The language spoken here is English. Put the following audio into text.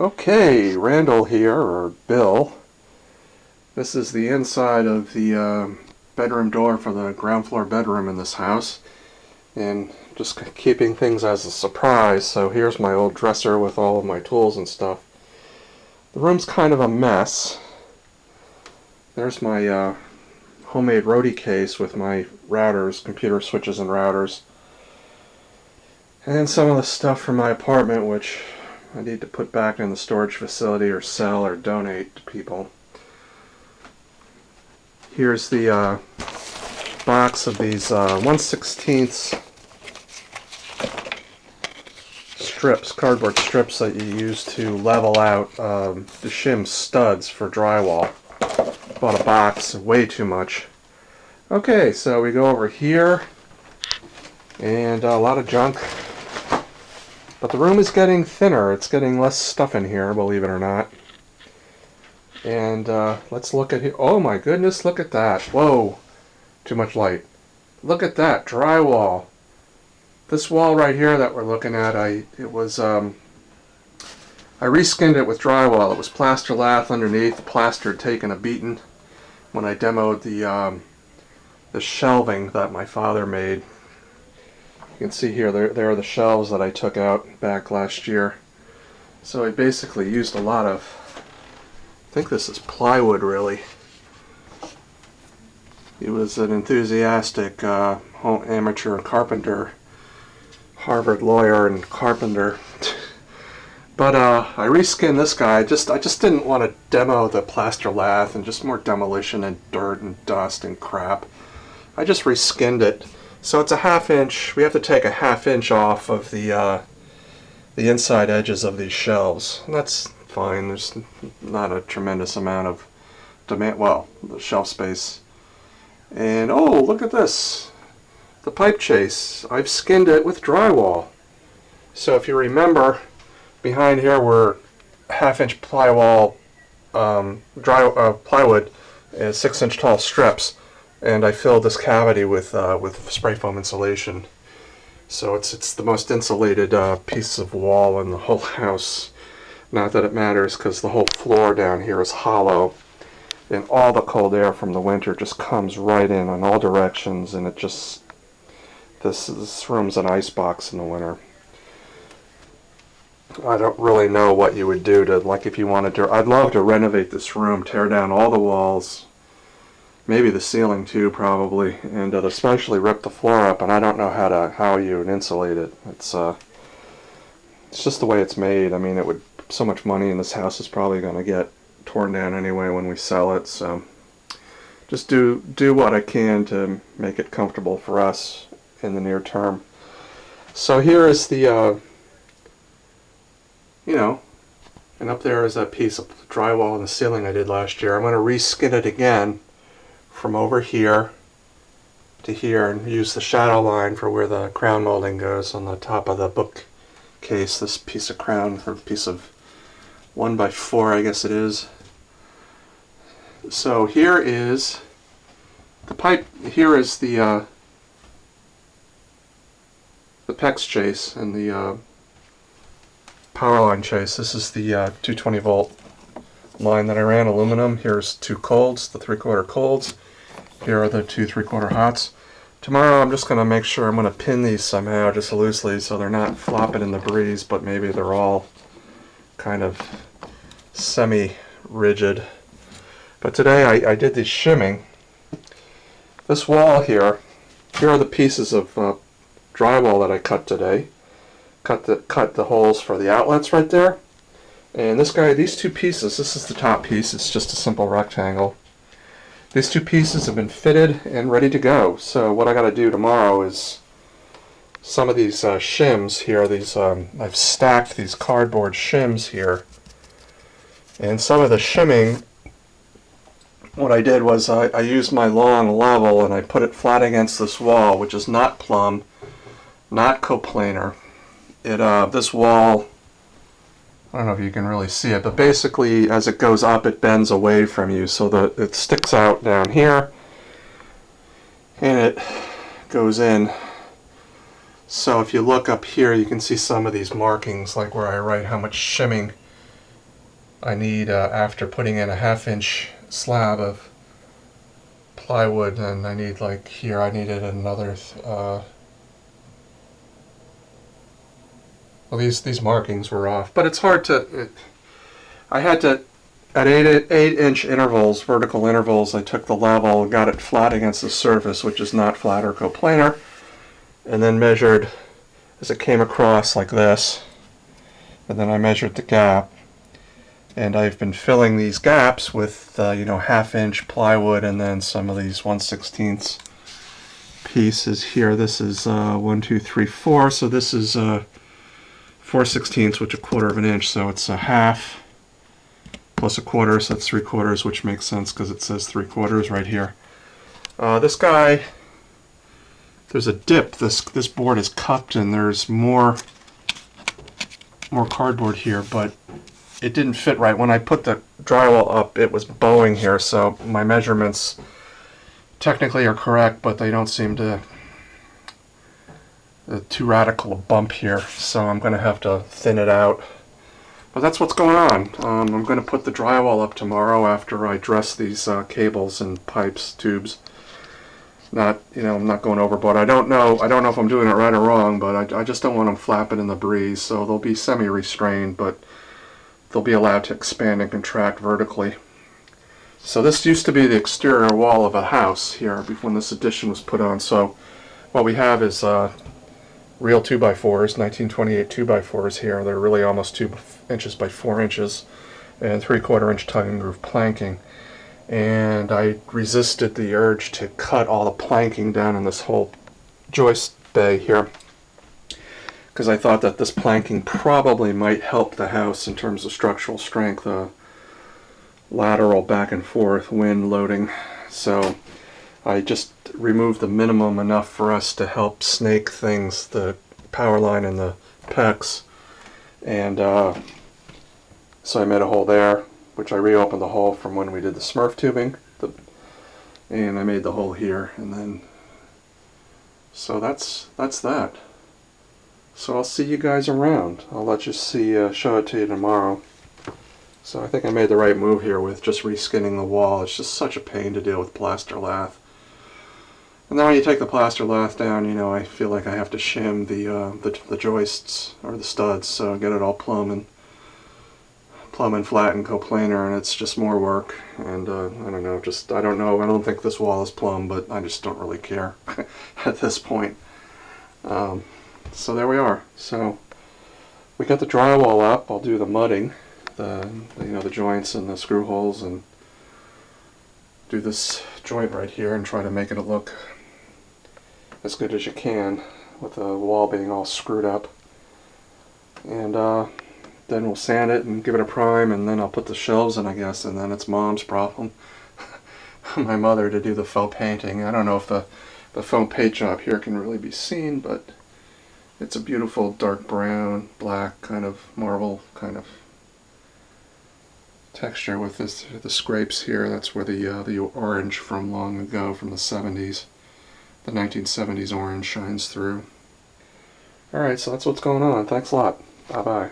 Okay, Randall here, or Bill. This is the inside of the bedroom door for the ground floor bedroom in this house. And just keeping things as a surprise, so here's my old dresser with all of my tools and stuff. The room's kind of a mess. There's my homemade roadie case with my routers, computer switches and routers. And some of the stuff from my apartment, which I need to put back in the storage facility or sell or donate to people. Here's the box of these 1/16 strips, cardboard strips that you use to level out the shim studs for drywall. Bought a box, way too much. Okay, so we go over here, and a lot of junk. But the room is getting thinner. It's getting less stuff in here, believe it or not. And let's look at here. Oh my goodness, look at that. Whoa, too much light. Look at that, drywall. This wall right here that we're looking at, I reskinned it with drywall. It was plaster lath underneath. The plaster had taken a beating when I demoed the shelving that my father made. You can see here, there are the shelves that I took out back last year. So I basically used a lot of, I think this is plywood really. He was an enthusiastic amateur carpenter, Harvard lawyer and carpenter. But I reskinned this guy. I just didn't want to demo the plaster lath and just more demolition and dirt and dust and crap. I just reskinned it. So it's a 1/2 inch. We have to take a 1/2 inch off of the inside edges of these shelves. And that's fine. There's not a tremendous amount of demand. Well, the shelf space. And oh, look at this. The pipe chase. I've skinned it with drywall. So if you remember, behind here were 1/2 inch plywood, 6 inch tall strips. And I filled this cavity with spray foam insulation. So it's the most insulated piece of wall in the whole house. Not that it matters, because the whole floor down here is hollow. And all the cold air from the winter just comes right in all directions. And it just, this room's an icebox in the winter. I don't really know what you would do to, like if you wanted to, I'd love to renovate this room, tear down all the walls. Maybe the ceiling too, probably, and especially rip the floor up. And I don't know how you would insulate it. It's just the way it's made. I mean, so much money in this house is probably going to get torn down anyway when we sell it. So just do what I can to make it comfortable for us in the near term. So here is the and up there is that piece of drywall in the ceiling I did last year. I'm going to reskin it again from over here to here and use the shadow line for where the crown molding goes on the top of the bookcase. This piece of crown, or piece of 1x4, I guess it is. So here is the pipe. Here is the PEX chase and the power line chase. This is the 220 volt line that I ran, aluminum. Here's 2 colds, the 3/4 colds. Here are the 2 3/4 hots. Tomorrow I'm just going to make sure I'm going to pin these somehow, just loosely, so they're not flopping in the breeze, but maybe they're all kind of semi-rigid. But today I did the shimming. This wall here are the pieces of drywall that I cut today. Cut the holes for the outlets right there. And these 2 pieces, this is the top piece, it's just a simple rectangle. These 2 pieces have been fitted and ready to go. So what I got to do tomorrow is some of these shims here, I've stacked these cardboard shims here. And some of the shimming, what I did was I used my long level and I put it flat against this wall, which is not plumb, not coplanar. This wall, I don't know if you can really see it, but basically as it goes up it bends away from you so that it sticks out down here and it goes in. So if you look up here you can see some of these markings, like where I write how much shimming I need, after putting in a 1/2 inch slab of plywood, and I need, like here, I needed another, well, these markings were off, but it's hard to, I had to, at 8-inch intervals, vertical intervals, I took the level, got it flat against the surface, which is not flat or coplanar, and then measured as it came across like this, and then I measured the gap, and I've been filling these gaps with, 1/2 inch plywood, and then some of these 1/16 pieces here. This is 1, 2, 3, 4, so this is 4/16, which is 1/4 of an inch, so it's a half plus 1/4, so that's 3/4, which makes sense because it says 3/4 right here. This guy, there's a dip. This board is cupped, and there's more cardboard here, but it didn't fit right. When I put the drywall up, it was bowing here, so my measurements technically are correct, but they don't seem to too radical a bump here, so I'm going to have to thin it out. But that's what's going on. I'm going to put the drywall up tomorrow after I dress these cables and pipes, tubes. I'm not going overboard. I don't know if I'm doing it right or wrong, but I just don't want them flapping in the breeze, so they'll be semi-restrained, but they'll be allowed to expand and contract vertically. So this used to be the exterior wall of a house here when this addition was put on. So what we have is real 2x4s, 1928 2x4s here. They're really almost 2 inches by 4 inches, and 3/4 inch tongue and groove planking. And I resisted the urge to cut all the planking down in this whole joist bay here, because I thought that this planking probably might help the house in terms of structural strength, lateral back and forth, wind loading. So I just removed the minimum enough for us to help snake things, the power line and the PEX. And so I made a hole there, which I reopened the hole from when we did the Smurf tubing. And I made the hole here, and then, so that's that. So I'll see you guys around. I'll let you show it to you tomorrow. So I think I made the right move here with just reskinning the wall. It's just such a pain to deal with plaster lath. And then when you take the plaster lath down, I feel like I have to shim the joists or the studs, so get it all plumb and flat and coplanar, and it's just more work. And I don't know. I don't think this wall is plumb, but I just don't really care at this point. So there we are. So we got the drywall up. I'll do the mudding, the joints and the screw holes, and do this joint right here and try to make it look as good as you can with the wall being all screwed up. And then we'll sand it and give it a prime, and then I'll put the shelves in, I guess, and then it's Mom's problem, my mother, to do the faux painting. I don't know if the faux paint job here can really be seen, but it's a beautiful dark brown, black kind of marble kind of texture with the scrapes here. That's where the orange from long ago, from the 70s, the 1970s orange shines through. Alright, so that's what's going on. Thanks a lot. Bye-bye.